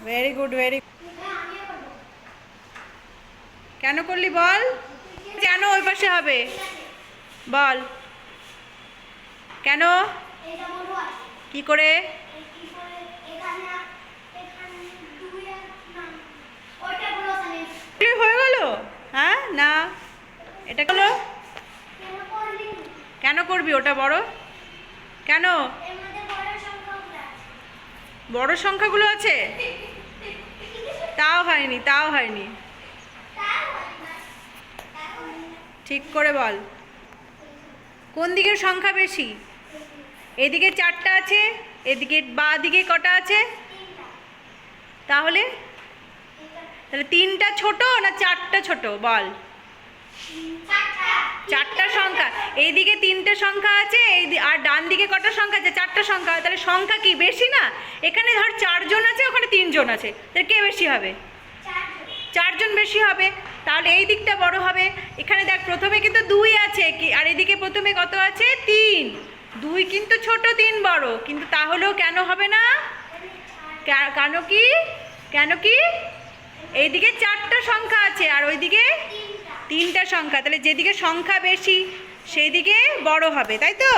Very good, very. কেন করলি বল? কেন ওই পাশে হবে বল? কেন? কি করে হয়ে গেল? হ্যাঁ, না এটা হলো। কেন করবি ওটা বড়? কেন বড় সংখ্যাগুলো আছে? তাও হয়নি, তাও হয়নি। ঠিক করে বল, কোন দিকের সংখ্যা বেশি? এদিকে 4টা আছে, এদিকে বাঁ দিকে কটা আছে? তাহলে তাহলে 3টা ছোট না 4টা ছোট বল? 4টা সংখ্যা। এইদিকে 3টে সংখ্যা আছে, আর ডান দিকে কটা সংখ্যা আছে? 4টা সংখ্যা। তাহলে সংখ্যা কি বেশি না? এখানে ধর 4 জন আছে, ওখানে 3 জন আছে, তাহলে কে বেশি হবে? 4 জন বেশি হবে। তাহলে এই দিকটা বড় হবে। এখানে দেখ প্রথমে কিন্তু 2 আছে, আর এদিকে প্রথমে কত আছে? 3। 2 কিন্তু ছোট, 3 বড়, কিন্তু তাহলেও কেন হবে না? কেন কি? কেন কি? এইদিকে 4টা সংখ্যা আছে, আর ওইদিকে 3টা সংখ্যা। তাহলে যেদিকে সংখ্যা বেশি সেই দিকে বড় হবে, তাই তো?